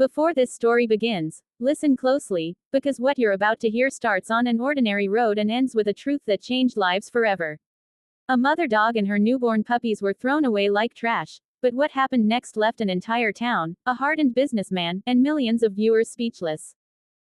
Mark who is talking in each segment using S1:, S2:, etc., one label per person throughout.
S1: Before this story begins, listen closely, because what you're about to hear starts on an ordinary road and ends with a truth that changed lives forever. A mother dog and her newborn puppies were thrown away like trash, but what happened next left an entire town, a hardened businessman, and millions of viewers speechless.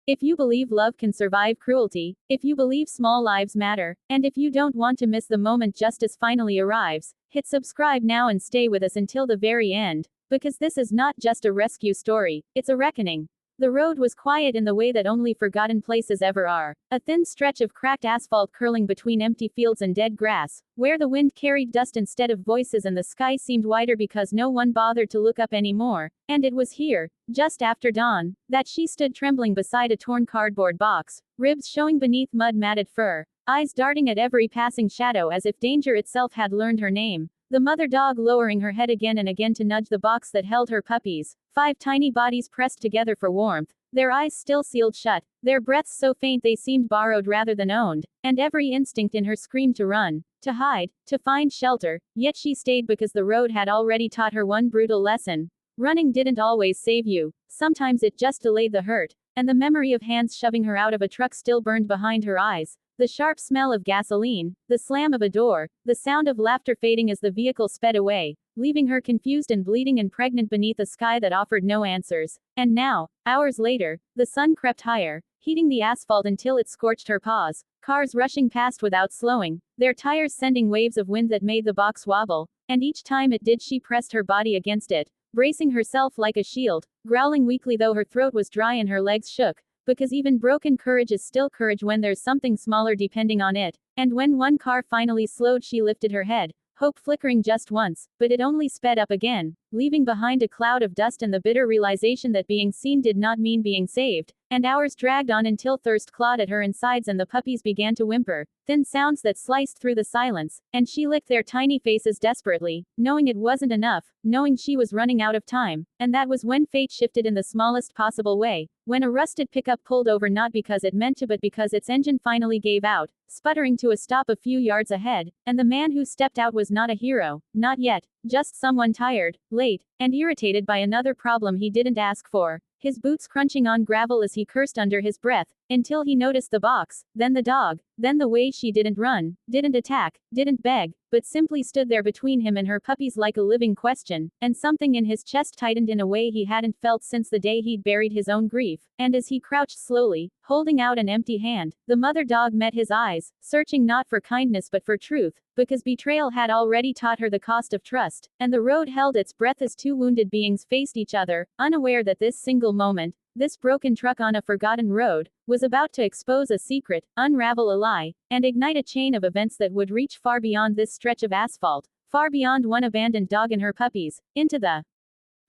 S1: If you believe love can survive cruelty, if you believe small lives matter, and if you don't want to miss the moment justice finally arrives, hit subscribe now and stay with us until the very end, because this is not just a rescue story, it's a reckoning. The road was quiet in the way that only forgotten places ever are. A thin stretch of cracked asphalt curling between empty fields and dead grass, where the wind carried dust instead of voices and the sky seemed wider because no one bothered to look up anymore. And it was here, just after dawn, that she stood trembling beside a torn cardboard box, ribs showing beneath mud-matted fur, eyes darting at every passing shadow as if danger itself had learned her name. The mother dog lowering her head again and again to nudge the box that held her puppies, 5 tiny bodies pressed together for warmth, their eyes still sealed shut, their breaths so faint they seemed borrowed rather than owned, and every instinct in her screamed to run, to hide, to find shelter, yet she stayed because the road had already taught her one brutal lesson. Running didn't always save you, sometimes it just delayed the hurt, and the memory of hands shoving her out of a truck still burned behind her eyes. The sharp smell of gasoline, the slam of a door, the sound of laughter fading as the vehicle sped away, leaving her confused and bleeding and pregnant beneath a sky that offered no answers. And now, hours later, the sun crept higher, heating the asphalt until it scorched her paws, cars rushing past without slowing, their tires sending waves of wind that made the box wobble, and each time it did she pressed her body against it, bracing herself like a shield, growling weakly though her throat was dry and her legs shook. Because even broken courage is still courage when there's something smaller depending on it. And when one car finally slowed, she lifted her head, hope flickering just once, but it only sped up again, leaving behind a cloud of dust and the bitter realization that being seen did not mean being saved. And hours dragged on until thirst clawed at her insides and the puppies began to whimper, thin sounds that sliced through the silence, and she licked their tiny faces desperately, knowing it wasn't enough, knowing she was running out of time. And that was when fate shifted in the smallest possible way, when a rusted pickup pulled over not because it meant to but because its engine finally gave out, sputtering to a stop a few yards ahead, and the man who stepped out was not a hero, not yet, just someone tired, late, and irritated by another problem he didn't ask for. His boots crunching on gravel as he cursed under his breath, until he noticed the box, then the dog, then the way she didn't run, didn't attack, didn't beg, but simply stood there between him and her puppies like a living question, and something in his chest tightened in a way he hadn't felt since the day he'd buried his own grief, and as he crouched slowly, holding out an empty hand, the mother dog met his eyes, searching not for kindness but for truth, because betrayal had already taught her the cost of trust, and the road held its breath as two wounded beings faced each other, unaware that this single moment, this broken truck on a forgotten road, was about to expose a secret, unravel a lie, and ignite a chain of events that would reach far beyond this stretch of asphalt, far beyond one abandoned dog and her puppies, into the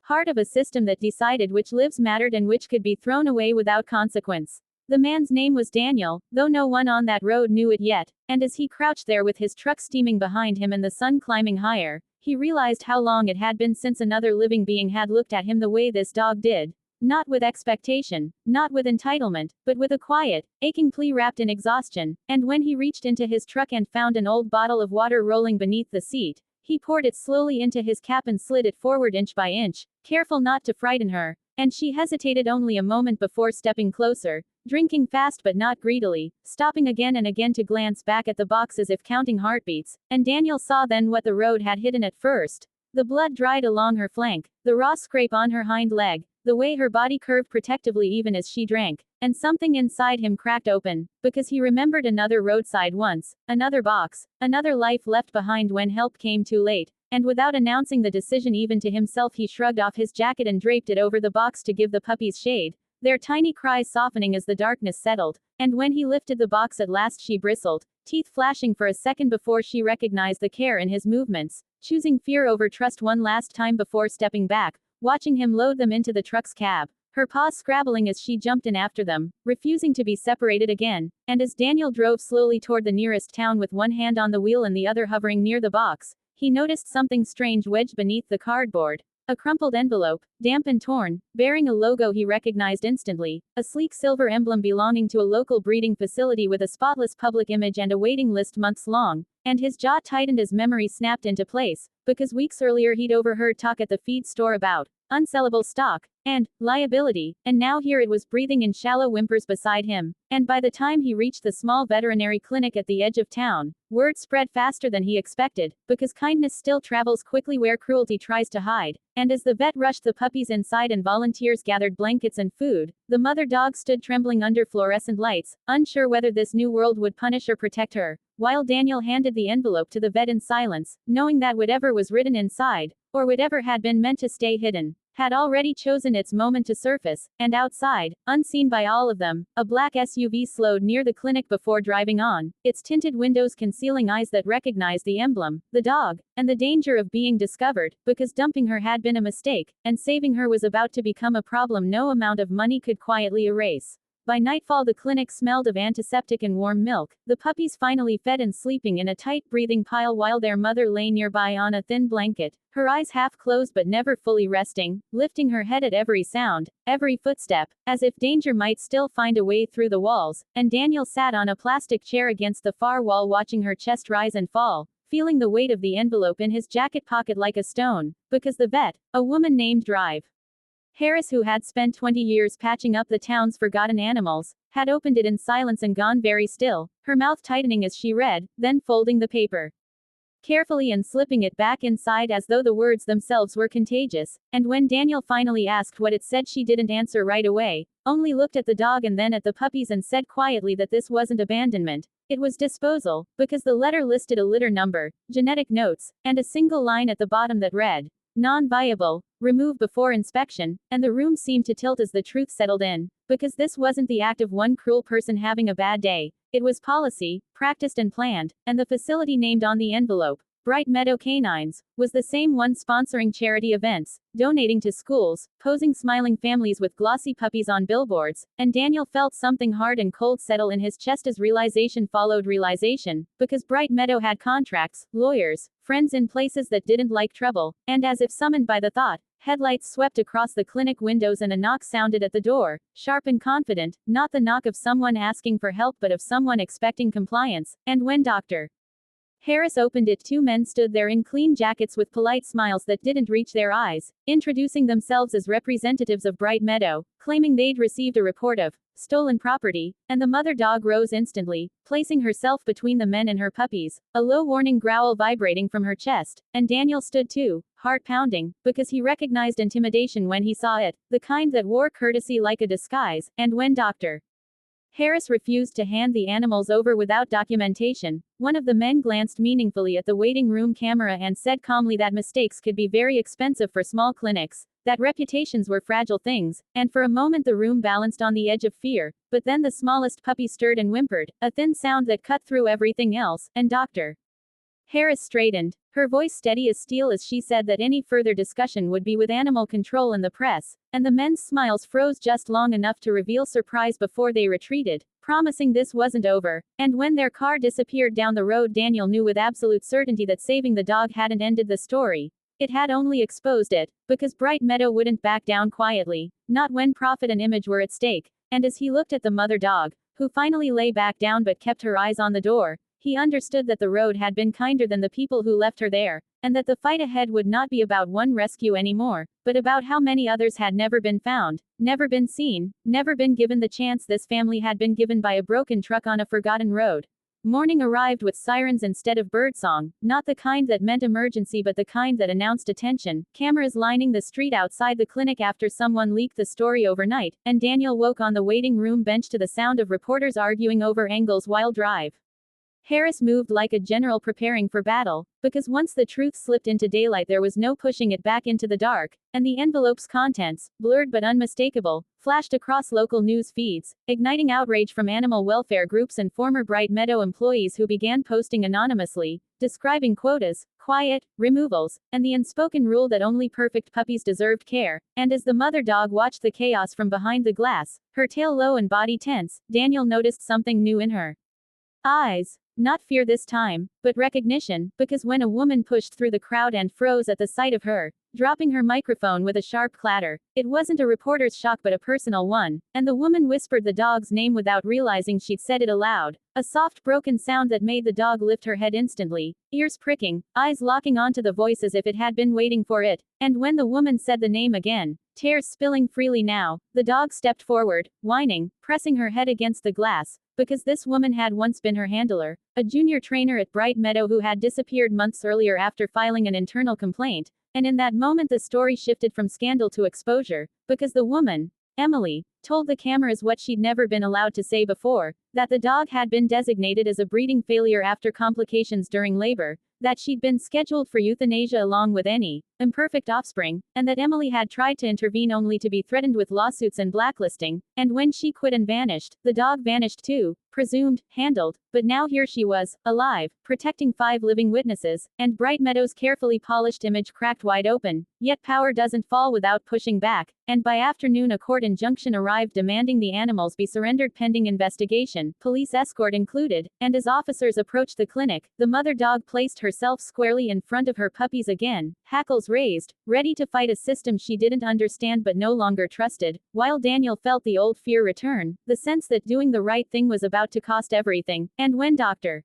S1: heart of a system that decided which lives mattered and which could be thrown away without consequence. The man's name was Daniel, though no one on that road knew it yet, and as he crouched there with his truck steaming behind him and the sun climbing higher, he realized how long it had been since another living being had looked at him the way this dog did. Not with expectation, not with entitlement, but with a quiet, aching plea wrapped in exhaustion, and when he reached into his truck and found an old bottle of water rolling beneath the seat, he poured it slowly into his cap and slid it forward inch by inch, careful not to frighten her, and she hesitated only a moment before stepping closer, drinking fast but not greedily, stopping again and again to glance back at the box as if counting heartbeats, and Daniel saw then what the road had hidden at first. The blood dried along her flank, the raw scrape on her hind leg, the way her body curved protectively even as she drank, and something inside him cracked open, because he remembered another roadside once, another box, another life left behind when help came too late, and without announcing the decision even to himself he shrugged off his jacket and draped it over the box to give the puppies shade, their tiny cries softening as the darkness settled, and when he lifted the box at last she bristled, teeth flashing for a second before she recognized the care in his movements, choosing fear over trust one last time before stepping back, watching him load them into the truck's cab, her paws scrabbling as she jumped in after them, refusing to be separated again, and as Daniel drove slowly toward the nearest town with one hand on the wheel and the other hovering near the box, he noticed something strange wedged beneath the cardboard. A crumpled envelope, damp and torn, bearing a logo he recognized instantly, a sleek silver emblem belonging to a local breeding facility with a spotless public image and a waiting list months long, and his jaw tightened as memory snapped into place, because weeks earlier he'd overheard talk at the feed store about unsellable stock and liability, and now here it was breathing in shallow whimpers beside him. And by the time he reached the small veterinary clinic at the edge of town, word spread faster than he expected, because kindness still travels quickly where cruelty tries to hide. And as the vet rushed the puppies inside and volunteers gathered blankets and food, the mother dog stood trembling under fluorescent lights, unsure whether this new world would punish or protect her, while Daniel handed the envelope to the vet in silence, knowing that whatever was written inside, or whatever had been meant to stay hidden, had already chosen its moment to surface. And outside, unseen by all of them, a black SUV slowed near the clinic before driving on, its tinted windows concealing eyes that recognized the emblem, the dog, and the danger of being discovered, because dumping her had been a mistake, and saving her was about to become a problem no amount of money could quietly erase. By nightfall the clinic smelled of antiseptic and warm milk, the puppies finally fed and sleeping in a tight breathing pile while their mother lay nearby on a thin blanket, her eyes half closed but never fully resting, lifting her head at every sound, every footstep, as if danger might still find a way through the walls. And Daniel sat on a plastic chair against the far wall watching her chest rise and fall, feeling the weight of the envelope in his jacket pocket like a stone, because the vet, a woman named Drive Harris, who had spent 20 years patching up the town's forgotten animals, had opened it in silence and gone very still, her mouth tightening as she read, then folding the paper carefully and slipping it back inside as though the words themselves were contagious. And when Daniel finally asked what it said, she didn't answer right away, only looked at the dog and then at the puppies and said quietly that this wasn't abandonment, it was disposal, because the letter listed a litter number, genetic notes, and a single line at the bottom that read, non-viable, remove before inspection. And the room seemed to tilt as the truth settled in, because this wasn't the act of one cruel person having a bad day, it was policy, practiced and planned. And the facility named on the envelope, Bright Meadow Canines, was the same one sponsoring charity events, donating to schools, posing smiling families with glossy puppies on billboards. And Daniel felt something hard and cold settle in his chest as realization followed realization, because Bright Meadow had contracts, lawyers, friends in places that didn't like trouble. And as if summoned by the thought, headlights swept across the clinic windows and a knock sounded at the door, sharp and confident, not the knock of someone asking for help but of someone expecting compliance. And when Dr. Harris opened it, two men stood there in clean jackets with polite smiles that didn't reach their eyes, introducing themselves as representatives of Bright Meadow, claiming they'd received a report of stolen property. And the mother dog rose instantly, placing herself between the men and her puppies, a low warning growl vibrating from her chest. And Daniel stood too, heart pounding, because he recognized intimidation when he saw it, the kind that wore courtesy like a disguise. And when Dr. Harris refused to hand the animals over without documentation, one of the men glanced meaningfully at the waiting room camera and said calmly that mistakes could be very expensive for small clinics, that reputations were fragile things. And for a moment the room balanced on the edge of fear, but then the smallest puppy stirred and whimpered, a thin sound that cut through everything else. And Dr. Harris straightened, her voice steady as steel as she said that any further discussion would be with animal control and the press. And the men's smiles froze just long enough to reveal surprise before they retreated, promising this wasn't over. And when their car disappeared down the road, Daniel knew with absolute certainty that saving the dog hadn't ended the story. It had only exposed it, because Bright Meadow wouldn't back down quietly, not when profit and image were at stake. And as he looked at the mother dog, who finally lay back down but kept her eyes on the door, he understood that the road had been kinder than the people who left her there, and that the fight ahead would not be about one rescue anymore, but about how many others had never been found, never been seen, never been given the chance this family had been given by a broken truck on a forgotten road. Morning arrived with sirens instead of birdsong, not the kind that meant emergency but the kind that announced attention, cameras lining the street outside the clinic after someone leaked the story overnight. And Daniel woke on the waiting room bench to the sound of reporters arguing over angles while Drive Harris moved like a general preparing for battle, because once the truth slipped into daylight there was no pushing it back into the dark. And the envelope's contents, blurred but unmistakable, flashed across local news feeds, igniting outrage from animal welfare groups and former Bright Meadow employees who began posting anonymously, describing quotas, quiet removals, and the unspoken rule that only perfect puppies deserved care. And as the mother dog watched the chaos from behind the glass, her tail low and body tense, Daniel noticed something new in her eyes. Not fear this time, but recognition, because when a woman pushed through the crowd and froze at the sight of her, dropping her microphone with a sharp clatter, it wasn't a reporter's shock but a personal one, and the woman whispered the dog's name without realizing she'd said it aloud, a soft broken sound that made the dog lift her head instantly, ears pricking, eyes locking onto the voice as if it had been waiting for it, and when the woman said the name again, tears spilling freely now, the dog stepped forward, whining, pressing her head against the glass, because this woman had once been her handler, a junior trainer at Bright Meadow who had disappeared months earlier after filing an internal complaint, and in that moment the story shifted from scandal to exposure, because the woman, Emily, told the cameras what she'd never been allowed to say before, that the dog had been designated as a breeding failure after complications during labor, that she'd been scheduled for euthanasia along with any imperfect offspring, and that Emily had tried to intervene only to be threatened with lawsuits and blacklisting, and when she quit and vanished, the dog vanished too, presumed, handled, but now here she was, alive, protecting 5 living witnesses, and Bright Meadow's carefully polished image cracked wide open, yet power doesn't fall without pushing back, and by afternoon a court injunction arrived demanding the animals be surrendered pending investigation, police escort included, and as officers approached the clinic, the mother dog placed herself squarely in front of her puppies again, hackles raised, ready to fight a system she didn't understand but no longer trusted, while Daniel felt the old fear return, the sense that doing the right thing was about to cost everything, and when Dr.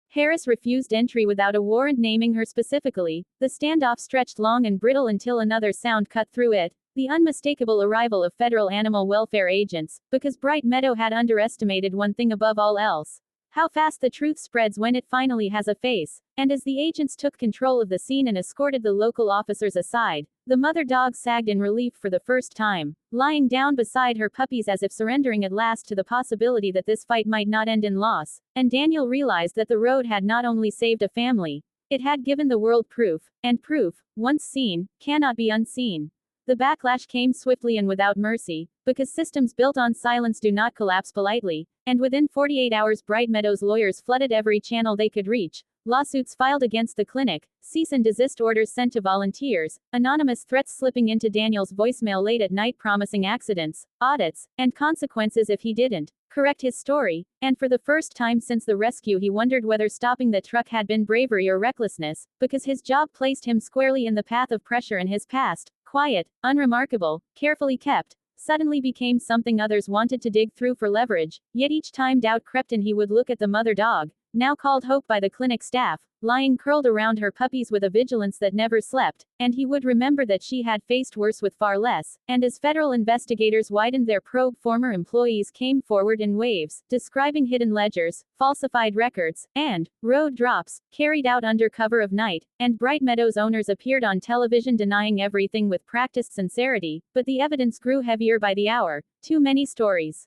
S1: Harris refused entry without a warrant naming her specifically, the standoff stretched long and brittle until another sound cut through it, the unmistakable arrival of federal animal welfare agents, because Bright Meadow had underestimated one thing above all else. How fast the truth spreads when it finally has a face. And as the agents took control of the scene and escorted the local officers aside, the mother dog sagged in relief for the first time, lying down beside her puppies as if surrendering at last to the possibility that this fight might not end in loss. And Daniel realized that the road had not only saved a family, it had given the world proof, and proof, once seen, cannot be unseen. The backlash came swiftly and without mercy, because systems built on silence do not collapse politely, and within 48 hours Bright Meadow's lawyers flooded every channel they could reach, lawsuits filed against the clinic, cease and desist orders sent to volunteers, anonymous threats slipping into Daniel's voicemail late at night promising accidents, audits, and consequences if he didn't correct his story, and for the first time since the rescue he wondered whether stopping the truck had been bravery or recklessness, because his job placed him squarely in the path of pressure and his past, quiet, unremarkable, carefully kept, suddenly became something others wanted to dig through for leverage, yet each time doubt crept in he would look at the mother dog, now called Hope by the clinic staff, lying curled around her puppies with a vigilance that never slept, and he would remember that she had faced worse with far less, and as federal investigators widened their probe former employees came forward in waves, describing hidden ledgers, falsified records, and road drops, carried out under cover of night, and Bright Meadow's owners appeared on television denying everything with practiced sincerity, but the evidence grew heavier by the hour, too many stories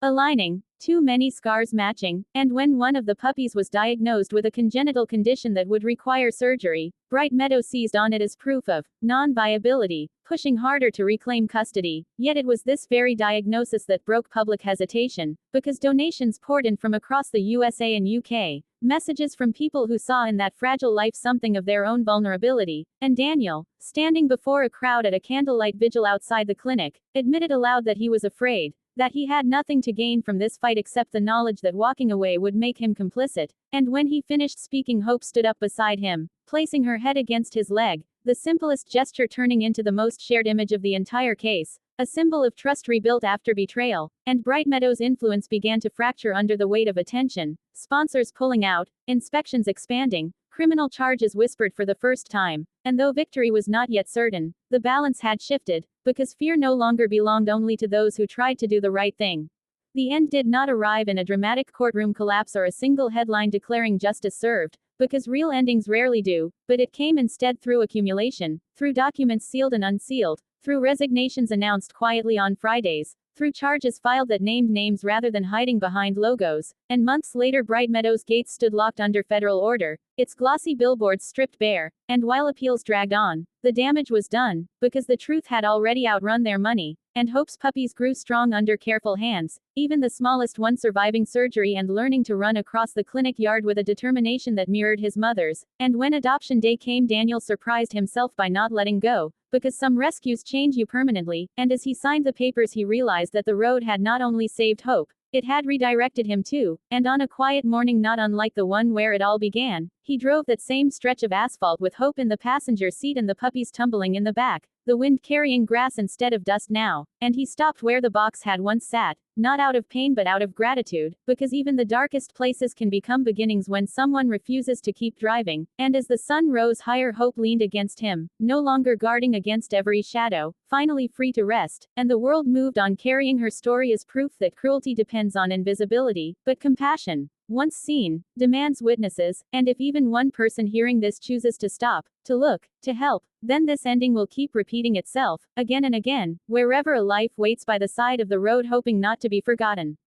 S1: aligning, too many scars matching, and when one of the puppies was diagnosed with a congenital condition that would require surgery, Bright Meadow seized on it as proof of non-viability, pushing harder to reclaim custody, yet it was this very diagnosis that broke public hesitation, because donations poured in from across the USA and UK, messages from people who saw in that fragile life something of their own vulnerability, and Daniel, standing before a crowd at a candlelight vigil outside the clinic, admitted aloud that he was afraid, that he had nothing to gain from this fight except the knowledge that walking away would make him complicit, and when he finished speaking Hope stood up beside him, placing her head against his leg, the simplest gesture turning into the most shared image of the entire case, a symbol of trust rebuilt after betrayal, and Bright Meadow's influence began to fracture under the weight of attention, sponsors pulling out, inspections expanding, criminal charges whispered for the first time, and though victory was not yet certain, the balance had shifted, because fear no longer belonged only to those who tried to do the right thing. The end did not arrive in a dramatic courtroom collapse or a single headline declaring justice served, because real endings rarely do, but it came instead through accumulation, through documents sealed and unsealed, through resignations announced quietly on Fridays, through charges filed that named names rather than hiding behind logos, and months later Bright Meadow's gates stood locked under federal order, its glossy billboards stripped bare, and while appeals dragged on, the damage was done, because the truth had already outrun their money, and Hope's puppies grew strong under careful hands, even the smallest one surviving surgery and learning to run across the clinic yard with a determination that mirrored his mother's, and when adoption day came Daniel surprised himself by not letting go, because some rescues change you permanently, and as he signed the papers he realized that the road had not only saved Hope, It had redirected him too, and on a quiet morning not unlike the one where it all began, he drove that same stretch of asphalt with Hope in the passenger seat and the puppies tumbling in the back, the wind carrying grass instead of dust now, and he stopped where the box had once sat, not out of pain but out of gratitude, because even the darkest places can become beginnings when someone refuses to keep driving, and as the sun rose higher Hope leaned against him, no longer guarding against every shadow, finally free to rest, and the world moved on carrying her story as proof that cruelty depends on invisibility, but compassion, once seen, demands witnesses, and if even one person hearing this chooses to stop, to look, to help, then this ending will keep repeating itself, again and again, wherever a life waits by the side of the road hoping not to be forgotten.